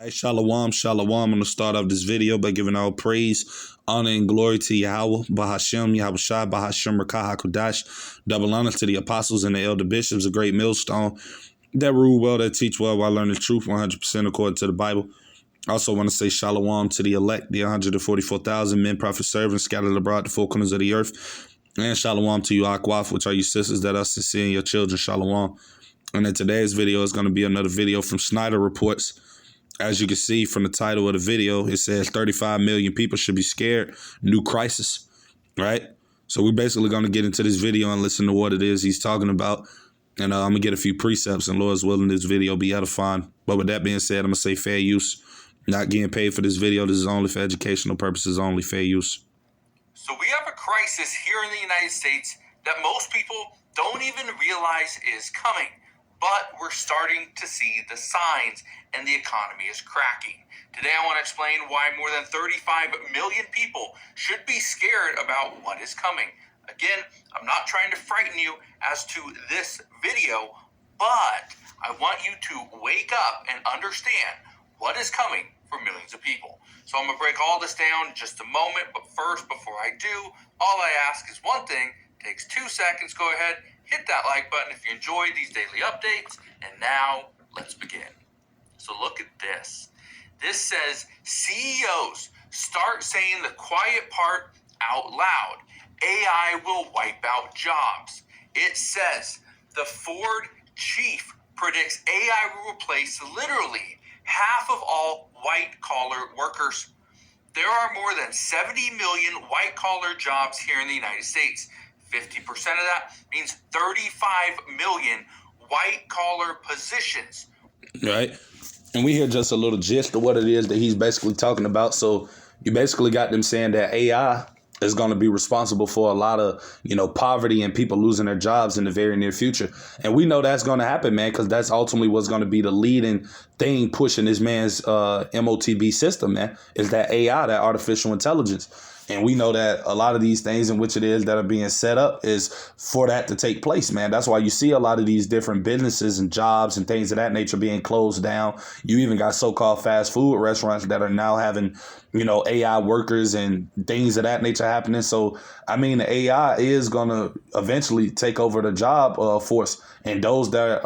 Hey, Shalom, Shalom. I'm going to start off this video by giving all praise, honor, and glory to Yahweh, Bahashem, Yahushua, Bahashem, Rakah, HaKodash. Double honor to the apostles and the elder bishops, a great millstone that rule well, that teach well while learning truth 100% according to the Bible. I also want to say Shalom to the elect, the 144,000 men, prophet, servants scattered abroad the four corners of the earth. And Shalom to you, Akwaf, which are you sisters that are sincere and your children. Shalom. And in today's video is going to be another video from Snyder Reports. As you can see from the title of the video, it says 35 million people should be scared. New crisis, right? So we're basically going to get into this video and listen to what it is he's talking about. And I'm going to get a few precepts, and Lord's willing, this video be edifying. But with that being said, I'm going to say fair use. Not getting paid for this video. This is only for educational purposes, only fair use. So we have a crisis here in the United States that most people don't even realize is coming. But we're starting to see the signs, and the economy is cracking. Today I want to explain why more than 35 million people should be scared about what is coming. Again, I'm not trying to frighten you as to this video, but I want you to wake up and understand what is coming for millions of people. So I'm going to break all this down in just a moment, but first, before I do, all I ask is one thing. Takes 2 seconds. Go ahead, hit that like button if you enjoyed these daily updates. And now, let's begin. So look at this. This says, CEOs start saying the quiet part out loud. AI will wipe out jobs. It says, the Ford chief predicts AI will replace literally half of all white-collar workers. There are more than 70 million white-collar jobs here in the United States. 50% of that means 35 million white-collar positions. Right. And we hear just a little gist of what it is that he's basically talking about. So you basically got them saying that AI is going to be responsible for a lot of, poverty and people losing their jobs in the very near future. And we know that's going to happen, man, because that's ultimately what's going to be the leading thing pushing this man's MOTB system, man, is that AI, that artificial intelligence. And we know that a lot of these things in which it is that are being set up is for that to take place, man. That's why you see a lot of these different businesses and jobs and things of that nature being closed down. You even got so-called fast food restaurants that are now having, AI workers and things of that nature happening. So, I mean, the AI is going to eventually take over the job force. And those that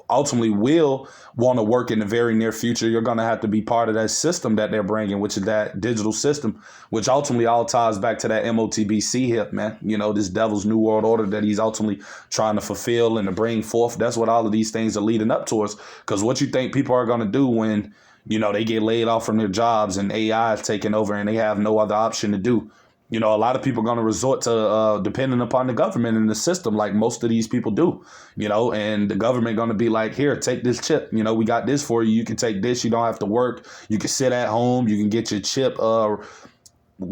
ultimately will want to work in the very near future, you're going to have to be part of that system that they're bringing, which is that digital system, which ultimately all ties back to that MOTB CHIP, man. This devil's new world order that he's ultimately trying to fulfill and to bring forth. That's what all of these things are leading up towards. Because what you think people are going to do when, they get laid off from their jobs and AI is taking over and they have no other option to do? A lot of people are going to resort to depending upon the government and the system like most of these people do, and the government going to be like, here, take this chip. We got this for you. You can take this. You don't have to work. You can sit at home. You can get your chip,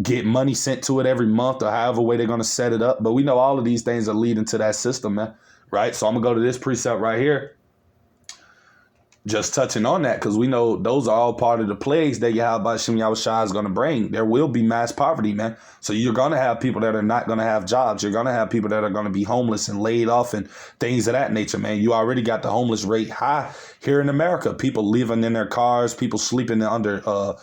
get money sent to it every month or however way they're going to set it up. But we know all of these things are leading to that system, man. Right. So I'm going to go to this precept right here. Just touching on that, because we know those are all part of the plagues that Yahushua is going to bring. There will be mass poverty, man. So you're going to have people that are not going to have jobs. You're going to have people that are going to be homeless and laid off and things of that nature, man. You already got the homeless rate high here in America. People living in their cars, people sleeping under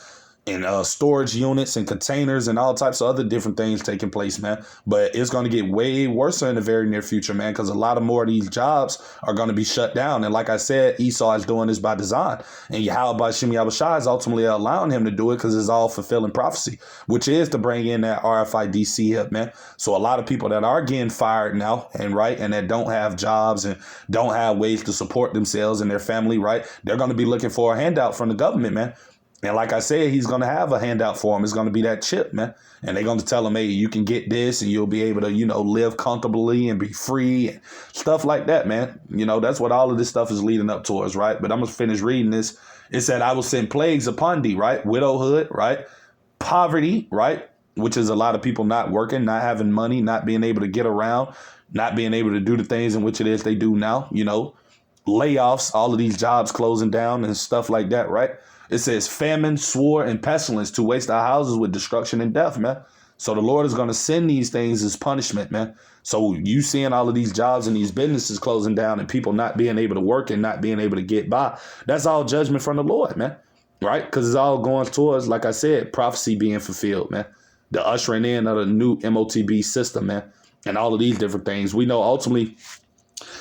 in storage units and containers and all types of other different things taking place, man. But it's going to get way worse in the very near future, man, because a lot of more of these jobs are going to be shut down. And like I said, Esau is doing this by design. And Yahushua is ultimately allowing him to do it because it's all fulfilling prophecy, which is to bring in that RFID CHIP, man. So a lot of people that are getting fired now and that don't have jobs and don't have ways to support themselves and their family, right, they're going to be looking for a handout from the government, man. And like I said, he's going to have a handout for him. It's going to be that chip, man. And they're going to tell him, hey, you can get this and you'll be able to, live comfortably and be free and stuff like that, man. That's what all of this stuff is leading up towards, right? But I'm going to finish reading this. It said, I will send plagues upon thee, right? Widowhood, right? Poverty, right? Which is a lot of people not working, not having money, not being able to get around, not being able to do the things in which it is they do now, layoffs, all of these jobs closing down and stuff like that, right? It says famine, sword, and pestilence to waste our houses with destruction and death, man. So the Lord is going to send these things as punishment, man. So you seeing all of these jobs and these businesses closing down and people not being able to work and not being able to get by, that's all judgment from the Lord, man. right? Because it's all going towards, like I said, prophecy being fulfilled, man. The ushering in of the new MOTB system, man, and all of these different things. We know ultimately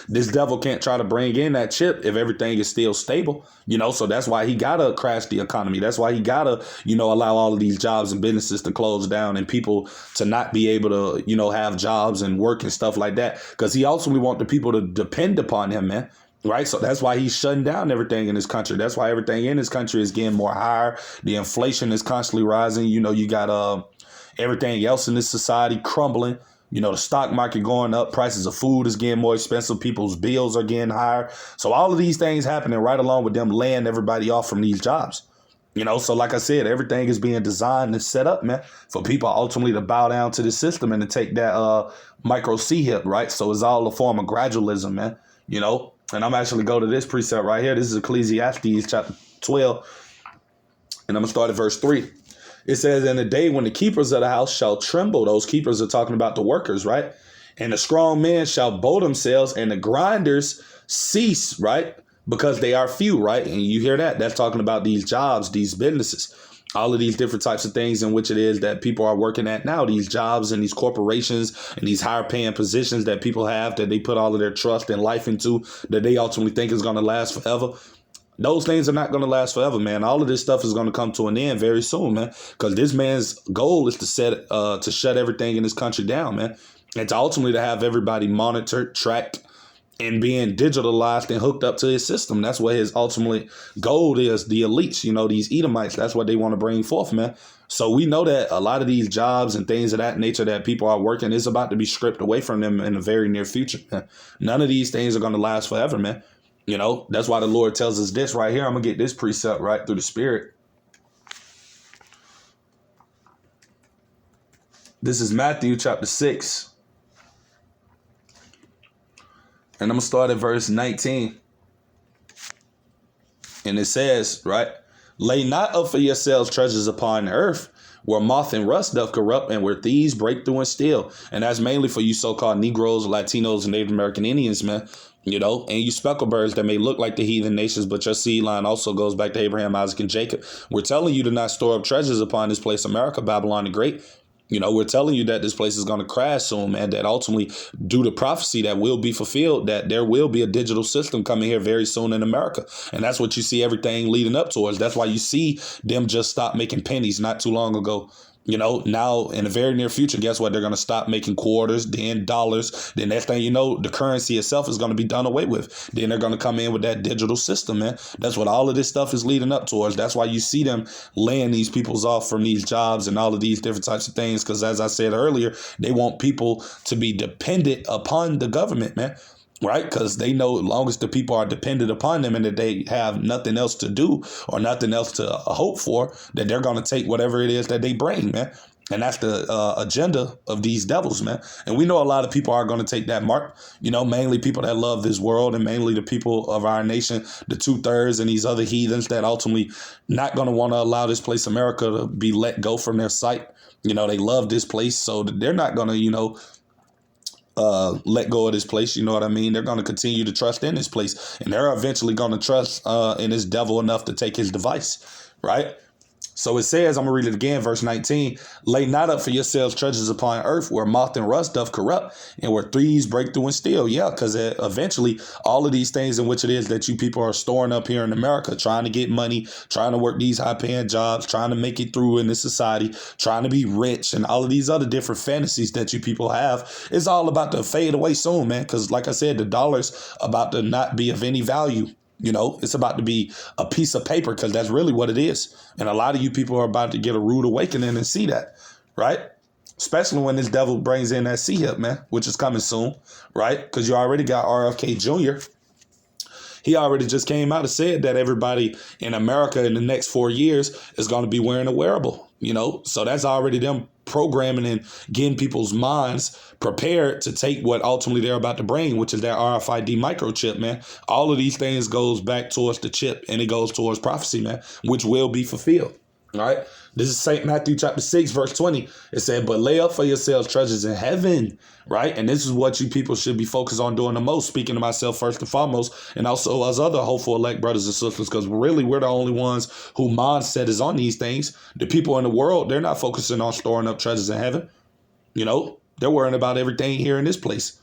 this devil can't try to bring in that chip if everything is still stable, so that's why he gotta crash the economy. That's why he gotta, allow all of these jobs and businesses to close down and people to not be able to, have jobs and work and stuff like that. Because he ultimately want the people to depend upon him, man. Right. So that's why he's shutting down everything in this country. That's why everything in this country is getting more higher. The inflation is constantly rising. You got everything else in this society crumbling. The stock market going up, prices of food is getting more expensive, people's bills are getting higher. So all of these things happening right along with them laying everybody off from these jobs. So like I said, everything is being designed and set up, man, for people ultimately to bow down to the system and to take that micro C hip, right? So it's all a form of gradualism, man, And I'm actually go to this precept right here. This is Ecclesiastes chapter 12, and I'm going to start at verse 3. It says, in the day when the keepers of the house shall tremble, those keepers are talking about the workers, right? And the strong men shall bow themselves, and the grinders cease, right? Because they are few, right? And you hear that. That's talking about these jobs, these businesses, all of these different types of things in which it is that people are working at now, these jobs and these corporations and these higher paying positions that people have that they put all of their trust and life into, that they ultimately think is going to last forever. Those things are not going to last forever, man. All of this stuff is going to come to an end very soon, man. Because this man's goal is to shut everything in this country down, man. And to ultimately to have everybody monitored, tracked, and being digitalized and hooked up to his system. That's what his ultimate goal is, the elites, these Edomites. That's what they want to bring forth, man. So we know that a lot of these jobs and things of that nature that people are working is about to be stripped away from them in the very near future, man. None of these things are going to last forever, man. That's why the Lord tells us this right here. I'm going to get this precept right through the Spirit. This is Matthew chapter 6. And I'm going to start at verse 19. And it says, right, lay not up for yourselves treasures upon the earth, where moth and rust doth corrupt, and where thieves break through and steal. And that's mainly for you so-called Negroes, Latinos, and Native American Indians, man. And you specklebirds that may look like the heathen nations, but your seed line also goes back to Abraham, Isaac, and Jacob. We're telling you to not store up treasures upon this place, America, Babylon the Great. We're telling you that this place is going to crash soon, man, that ultimately due to prophecy that will be fulfilled, that there will be a digital system coming here very soon in America. And that's what you see everything leading up towards. That's why you see them just stop making pennies not too long ago. Now in the very near future, guess what? They're going to stop making quarters, then dollars. Then next thing you know, the currency itself is going to be done away with. Then they're going to come in with that digital system, man. That's what all of this stuff is leading up towards. That's why you see them laying these peoples off from these jobs and all of these different types of things. Because as I said earlier, they want people to be dependent upon the government, man. Right, because they know as long as the people are dependent upon them and that they have nothing else to do or nothing else to hope for, that they're going to take whatever it is that they bring, man. And that's the agenda of these devils, man. And we know a lot of people are going to take that mark, mainly people that love this world and mainly the people of our nation, the 2/3 and these other heathens that ultimately not going to want to allow this place, America, to be let go from their sight. They love this place, so they're not going to, let go of this place. You know what I mean? They're going to continue to trust in this place, and they're eventually going to trust in this devil enough to take his device, right? So it says, I'm going to read it again, verse 19, lay not up for yourselves treasures upon earth where moth and rust doth corrupt and where thieves break through and steal. Yeah, because eventually all of these things in which it is that you people are storing up here in America, trying to get money, trying to work these high paying jobs, trying to make it through in this society, trying to be rich and all of these other different fantasies that you people have, is all about to fade away soon, man. Because like I said, the dollar's about to not be of any value. It's about to be a piece of paper because that's really what it is. And a lot of you people are about to get a rude awakening and see that, right? Especially when this devil brings in that C-hip, man, which is coming soon, right? Because you already got RFK Jr. He already just came out and said that everybody in America in the next 4 years is going to be wearing a wearable, So that's already them programming and getting people's minds prepared to take what ultimately they're about to bring, which is that RFID microchip, man. All of these things goes back towards the chip and it goes towards prophecy, man, which will be fulfilled. All right. This is St. Matthew chapter 6, verse 20. It said, but lay up for yourselves treasures in heaven. Right. And this is what you people should be focused on doing the most. Speaking to myself first and foremost, and also us other hopeful elect brothers and sisters, because really we're the only ones who mindset is on these things. The people in the world, they're not focusing on storing up treasures in heaven. They're worrying about everything here in this place.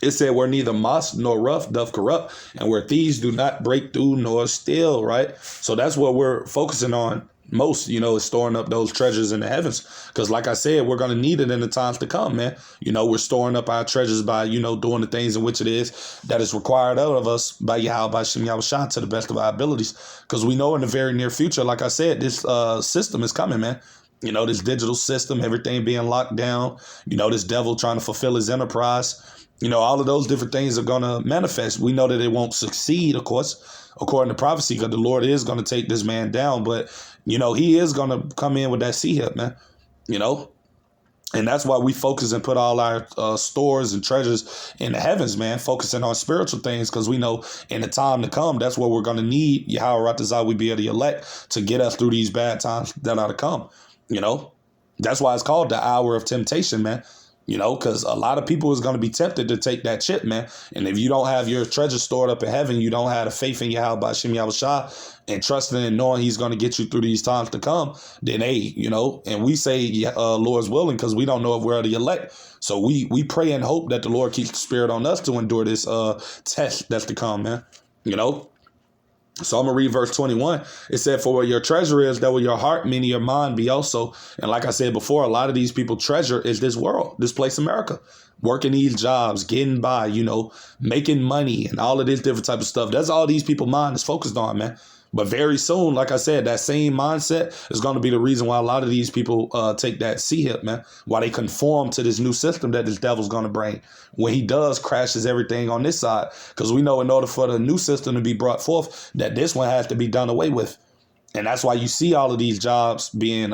It said where neither moss nor rough doth corrupt, and where thieves do not break through nor steal, right? So that's what we're focusing on most, is storing up those treasures in the heavens. Because like I said, we're going to need it in the times to come, man. We're storing up our treasures by, doing the things in which it is that is required of us by Yahweh, by Shem Yahweh to the best of our abilities. Because we know in the very near future, like I said, this system is coming, man. This digital system, everything being locked down, this devil trying to fulfill his enterprise. All of those different things are going to manifest. We know that it won't succeed, of course, according to prophecy, because the Lord is going to take this man down. But, he is going to come in with that sea hip, man, And that's why we focus and put all our stores and treasures in the heavens, man, focusing on spiritual things, because we know in the time to come, that's what we're going to need Yahweh Ratazah, we be able to elect to get us through these bad times that are to come. That's why it's called the hour of temptation, man. Because a lot of people is going to be tempted to take that chip, man. And if you don't have your treasure stored up in heaven, you don't have the faith in Yahweh by Shem Yahweh and trusting and knowing he's going to get you through these times to come, then, hey, and we say Lord's willing because we don't know if we're the elect. So we pray and hope that the Lord keeps the spirit on us to endure this test that's to come, man. So I'm going to read verse 21. It said, for where your treasure is, there will your heart, meaning your mind, be also. And like I said before, a lot of these people treasure is this world, this place, America. Working these jobs, getting by, making money and all of this different type of stuff. That's all these people mind is focused on, man. But very soon, like I said, that same mindset is going to be the reason why a lot of these people take that C-hip, man. Why they conform to this new system that this devil's going to bring. When he does, crashes everything on this side. Because we know in order for the new system to be brought forth, that this one has to be done away with. And that's why you see all of these jobs being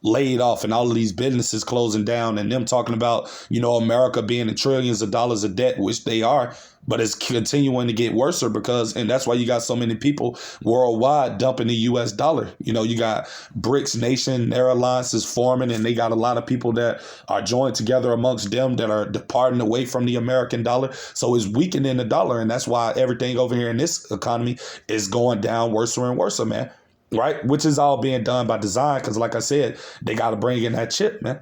laid off and all of these businesses closing down and them talking about, America being in trillions of dollars of debt, which they are. But it's continuing to get worse and that's why you got so many people worldwide dumping the U.S. dollar. You got BRICS nation, their alliance is forming, and they got a lot of people that are joined together amongst them that are departing away from the American dollar. So it's weakening the dollar. And that's why everything over here in this economy is going down worse and worse, man. Right. Which is all being done by design. Because like I said, they got to bring in that chip, man.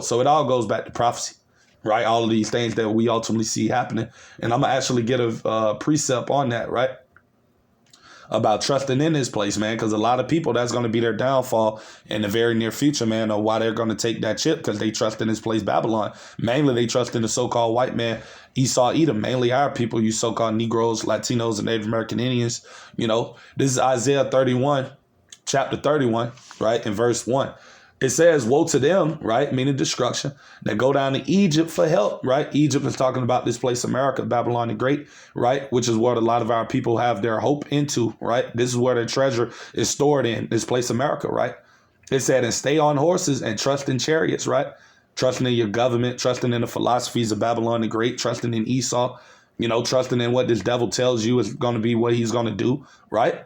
So it all goes back to prophecy. Right. All of these things that we ultimately see happening. And I'm going to actually get a precept on that. Right. About trusting in this place, man, because a lot of people, that's going to be their downfall in the very near future, man, of why they're going to take that chip, because they trust in this place, Babylon. Mainly, they trust in the so-called white man, Esau, Edom. Mainly our people, you so-called Negroes, Latinos, and Native American Indians. This is Isaiah 31, chapter 31, right, in verse 1. It says, woe to them, right, meaning destruction, that go down to Egypt for help, right? Egypt is talking about this place, America, Babylon the Great, right, which is what a lot of our people have their hope into, right? This is where their treasure is stored in, this place, America, right? It said, and stay on horses and trust in chariots, right? Trusting in your government, trusting in the philosophies of Babylon the Great, trusting in Esau, trusting in what this devil tells you is going to be what he's going to do, right?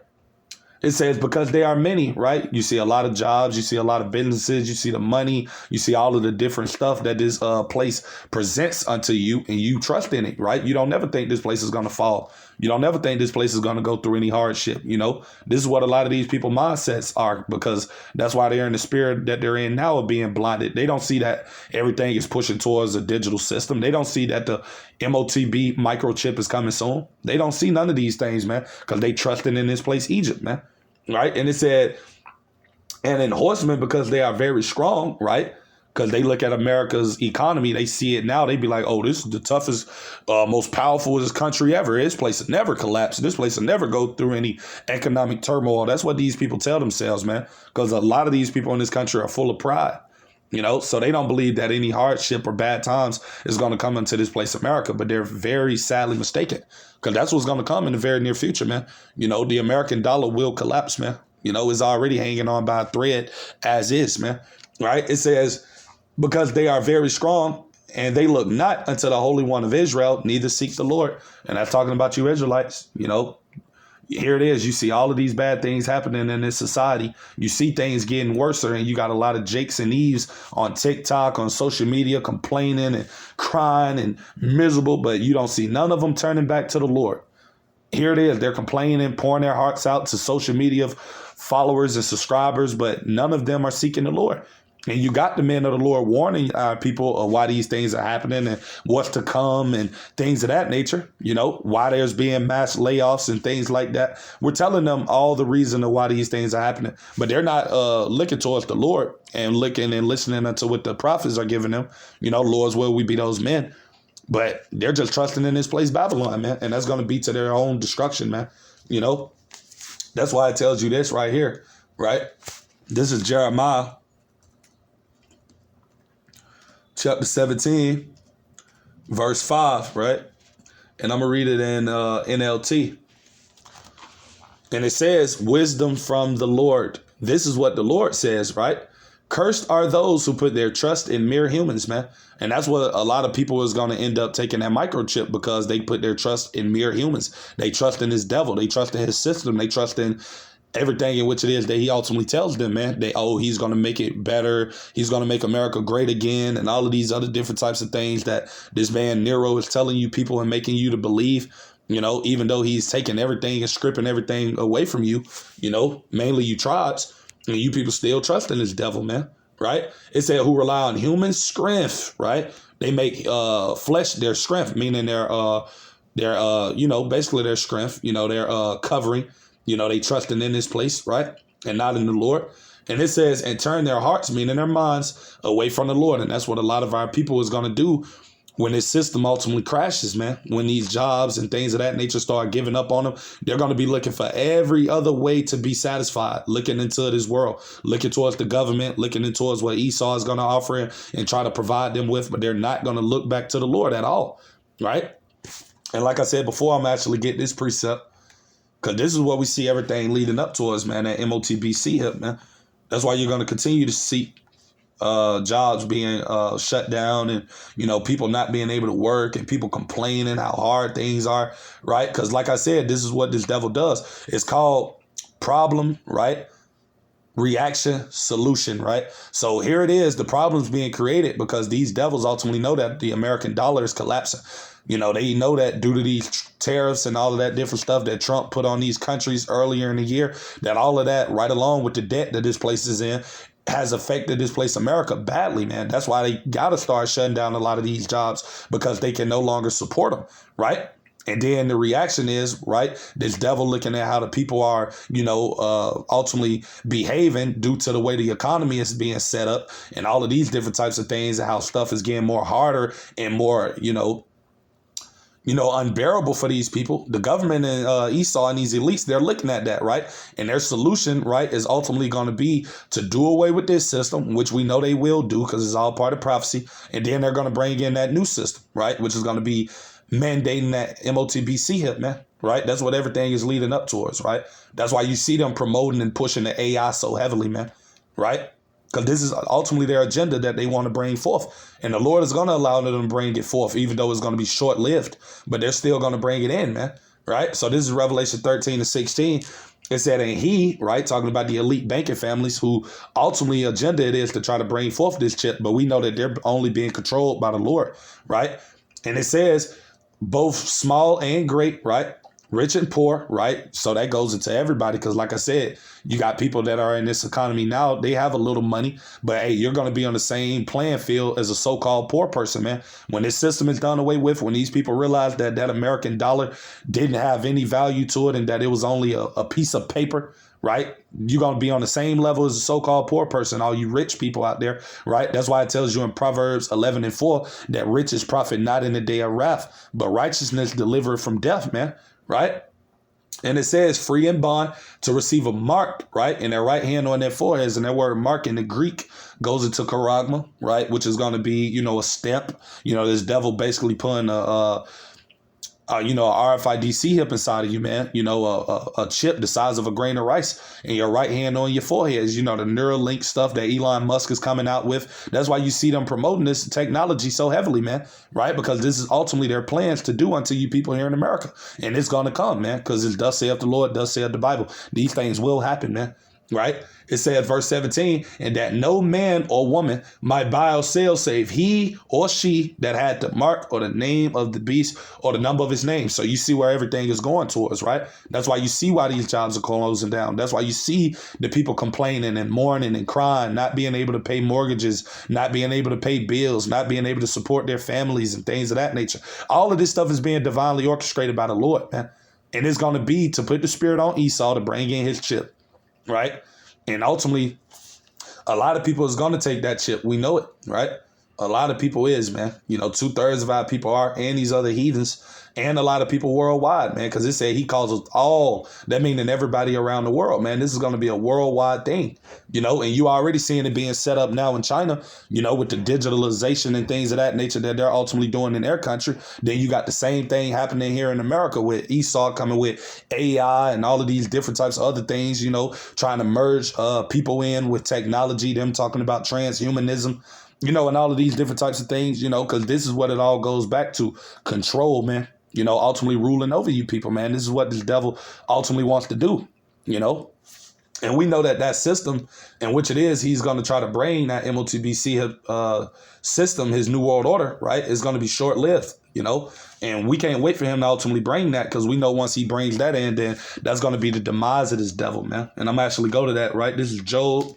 It says, because they are many, right? You see a lot of jobs, you see a lot of businesses, you see the money, you see all of the different stuff that this place presents unto you, and you trust in it, right? You don't never think this place is going to fall. You don't never think this place is going to go through any hardship, This is what a lot of these people mindsets are, because that's why they're in the spirit that they're in now of being blinded. They don't see that everything is pushing towards a digital system. They don't see that the MOTB microchip is coming soon. They don't see none of these things, man, because they trusting in this place, Egypt, man. Right. And it said, and in horsemen, because they are very strong, right? Because they look at America's economy, they see it now. They be like, oh, this is the toughest, most powerful country ever. This place will never collapse. This place will never go through any economic turmoil. That's what these people tell themselves, man, because a lot of these people in this country are full of pride. So they don't believe that any hardship or bad times is going to come into this place, America. But they're very sadly mistaken, because that's what's going to come in the very near future, man. The American dollar will collapse, man. It's already hanging on by a thread as is, man. Right. It says, because they are very strong and they look not unto the Holy One of Israel, neither seek the Lord. And that's talking about you Israelites, Here it is. You see all of these bad things happening in this society. You see things getting worse, and you got a lot of Jakes and Eves on TikTok, on social media, complaining and crying and miserable, but you don't see none of them turning back to the Lord. Here it is. They're complaining, pouring their hearts out to social media followers and subscribers, but none of them are seeking the Lord. And you got the men of the Lord warning people of why these things are happening and what's to come and things of that nature, why there's being mass layoffs and things like that. We're telling them all the reason of why these things are happening, but they're not looking towards the Lord and looking and listening unto what the prophets are giving them. Lord's will we be those men. But they're just trusting in this place, Babylon, man. And that's going to be to their own destruction, man. That's why it tells you this right here, right? This is Jeremiah chapter 17, verse 5, right? And I'm going to read it in NLT. And it says, wisdom from the Lord. This is what the Lord says, right? Cursed are those who put their trust in mere humans, man. And that's what a lot of people is going to end up taking that microchip, because they put their trust in mere humans. They trust in this devil. They trust in his system. They trust in everything in which it is that he ultimately tells them, man. He's going to make it better. He's going to make America great again. And all of these other different types of things that this man Nero is telling you people and making you to believe, even though he's taking everything and stripping everything away from you, mainly you tribes. And you people still trust in this devil, man, right? It said who rely on human strength, right? They make flesh their strength, meaning their basically their strength, their covering. They trusting in this place, right? And not in the Lord. And it says, and turn their hearts, meaning their minds, away from the Lord. And that's what a lot of our people is going to do when this system ultimately crashes, man. When these jobs and things of that nature start giving up on them, they're going to be looking for every other way to be satisfied, looking into this world, looking towards the government, looking towards what Esau is going to offer and try to provide them with, but they're not going to look back to the Lord at all, right? And like I said before, I'm actually getting this precept, because this is what we see everything leading up towards, man, that MOTB hip, man. That's why you're going to continue to see jobs being shut down and, people not being able to work and people complaining how hard things are, right? Because like I said, this is what this devil does. It's called problem, right? Reaction, solution, right? So here it is. The problem's being created because these devils ultimately know that the American dollar is collapsing. They know that due to these tariffs and all of that different stuff that Trump put on these countries earlier in the year, that all of that, right along with the debt that this place is in, has affected this place, America, badly, man. That's why they got to start shutting down a lot of these jobs, because they can no longer support them, right? And then the reaction is, right, this devil looking at how the people are, ultimately behaving due to the way the economy is being set up and all of these different types of things, and how stuff is getting more harder and more, unbearable for these people. The government and Esau and these elites, they're looking at that, right? And their solution, right, is ultimately going to be to do away with this system, which we know they will do because it's all part of prophecy. And then they're going to bring in that new system, right, which is going to be mandating that MOTB hip, man, right? That's what everything is leading up towards, right? That's why you see them promoting and pushing the AI so heavily, man, right? Because this is ultimately their agenda that they want to bring forth. And the Lord is going to allow them to bring it forth, even though it's going to be short-lived. But they're still going to bring it in, man. Right? So this is Revelation 13-16. It said, and he, right, talking about the elite banking families who ultimately agenda it is to try to bring forth this chip. But we know that they're only being controlled by the Lord, right? And it says both small and great, right? Rich and poor, right? So that goes into everybody, because like I said, you got people that are in this economy now, they have a little money, but hey, you're going to be on the same playing field as a so-called poor person, man. When this system is done away with, when these people realize that that American dollar didn't have any value to it and that it was only a piece of paper, right? You're going to be on the same level as a so-called poor person, all you rich people out there, right? That's why it tells you in Proverbs 11:4 that riches profit not in the day of wrath, but righteousness delivered from death, man. Right? And it says free and bond to receive a mark, right, in their right hand on their foreheads. And that word mark in the Greek goes into charagma, right, which is going to be, a stamp. This devil basically putting RFID hip inside of you, man. A chip the size of a grain of rice in your right hand on your forehead. The Neuralink stuff that Elon Musk is coming out with. That's why you see them promoting this technology so heavily, man. Right? Because this is ultimately their plans to do unto you people here in America. And it's going to come, man. Because it does say of the Lord, does say of the Bible. These things will happen, man. Right? It said, verse 17, and that no man or woman might buy or sell save he or she that had the mark or the name of the beast or the number of his name. So you see where everything is going towards, right? That's why you see why these jobs are closing down. That's why you see the people complaining and mourning and crying, not being able to pay mortgages, not being able to pay bills, not being able to support their families and things of that nature. All of this stuff is being divinely orchestrated by the Lord, man. And it's going to be to put the spirit on Esau to bring in his chip. Right? And ultimately, a lot of people is going to take that chip. We know it, right? A lot of people is, man. 2/3 of our people are, and these other heathens, and a lot of people worldwide, man, because it said he calls us all. That meaning everybody around the world, man. This is going to be a worldwide thing, and you already seeing it being set up now in China, with the digitalization and things of that nature that they're ultimately doing in their country. Then you got the same thing happening here in America with Esau coming with AI and all of these different types of other things, trying to merge people in with technology, them talking about transhumanism. And all of these different types of things, because this is what it all goes back to. Control, man. Ultimately ruling over you people, man. This is what this devil ultimately wants to do, And we know that system in which it is, he's going to try to bring that MOTB system, his New World Order, right, is going to be short-lived, And we can't wait for him to ultimately bring that, because we know once he brings that in, then that's going to be the demise of this devil, man. And I'm actually go to that, right? This is Job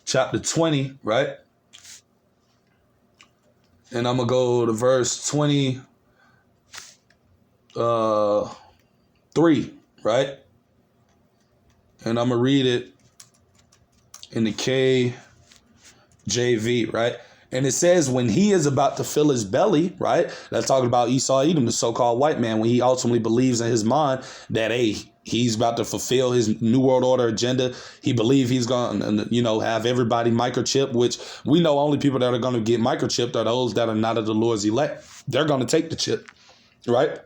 chapter 20, right? And I'm going to go to verse 23, right? And I'm going to read it in the KJV, right? And it says, when he is about to fill his belly, right? That's talking about Esau Edom, the so-called white man, when he ultimately believes in his mind that, hey, he's about to fulfill his New World Order agenda. He believes he's going to, have everybody microchip, which we know only people that are going to get microchipped are those that are not of the Lord's elect. They're going to take the chip, right?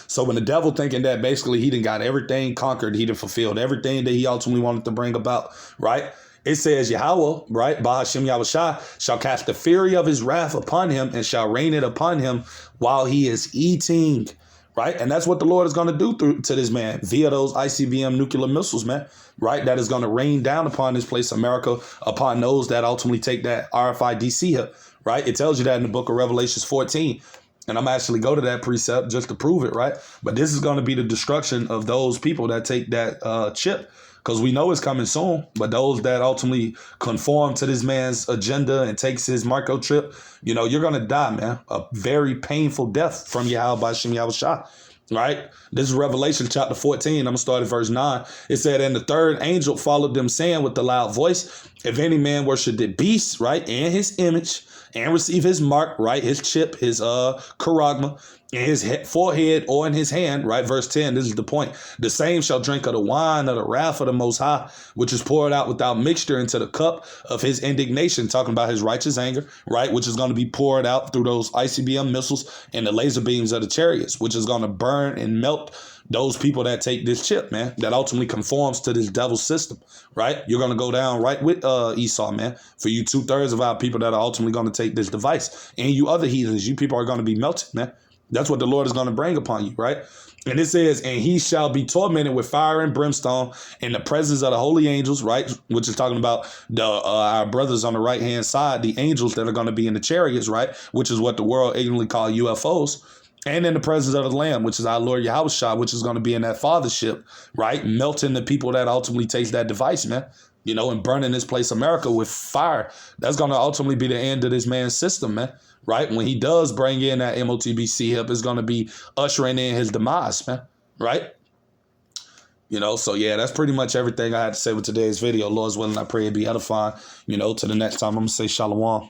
So when the devil thinking that basically he done got everything conquered, he done fulfilled everything that he ultimately wanted to bring about, right? It says Yahweh, right, Bahashem Yahushua, shall cast the fury of his wrath upon him and shall rain it upon him while he is eating, right? And that's what the Lord is going to do to this man via those ICBM nuclear missiles, man, right? That is going to rain down upon this place, America, upon those that ultimately take that RFID hip, right? It tells you that in the book of Revelations 14. And I'm actually go to that precept just to prove it, right? But this is going to be the destruction of those people that take that chip, because we know it's coming soon. But those that ultimately conform to this man's agenda and takes his microchip, you're going to die, man. A very painful death from Yahweh B'Shem Yahushua, right? This is Revelation chapter 14. I'm going to start at verse 9. It said, and the third angel followed them, saying with a loud voice, if any man worship the beast, right, and his image, and receive his mark, right, his chip, his charagma, in his forehead or in his hand, right, verse 10, this is the point. The same shall drink of the wine of the wrath of the Most High, which is poured out without mixture into the cup of his indignation, talking about his righteous anger, right, which is going to be poured out through those ICBM missiles and the laser beams of the chariots, which is going to burn and melt those people that take this chip, man, that ultimately conforms to this devil system, right? You're going to go down right with Esau, man, for you 2/3 of our people that are ultimately going to take this device. And you other heathens, you people are going to be melted, man. That's what the Lord is going to bring upon you, right? And it says, and he shall be tormented with fire and brimstone in the presence of the holy angels, right? Which is talking about the our brothers on the right-hand side, the angels that are going to be in the chariots, right? Which is what the world ignorantly call UFOs. And in the presence of the Lamb, which is our Lord Yahushua, which is going to be in that fathership, right? Melting the people that ultimately takes that device, man. And burning this place, America, with fire. That's going to ultimately be the end of this man's system, man. Right? When he does bring in that MOTB hip, it's going to be ushering in his demise, man. Right? So yeah, that's pretty much everything I had to say with today's video. Lord's willing, I pray it be edifying. To the next time, I'm going to say shalom.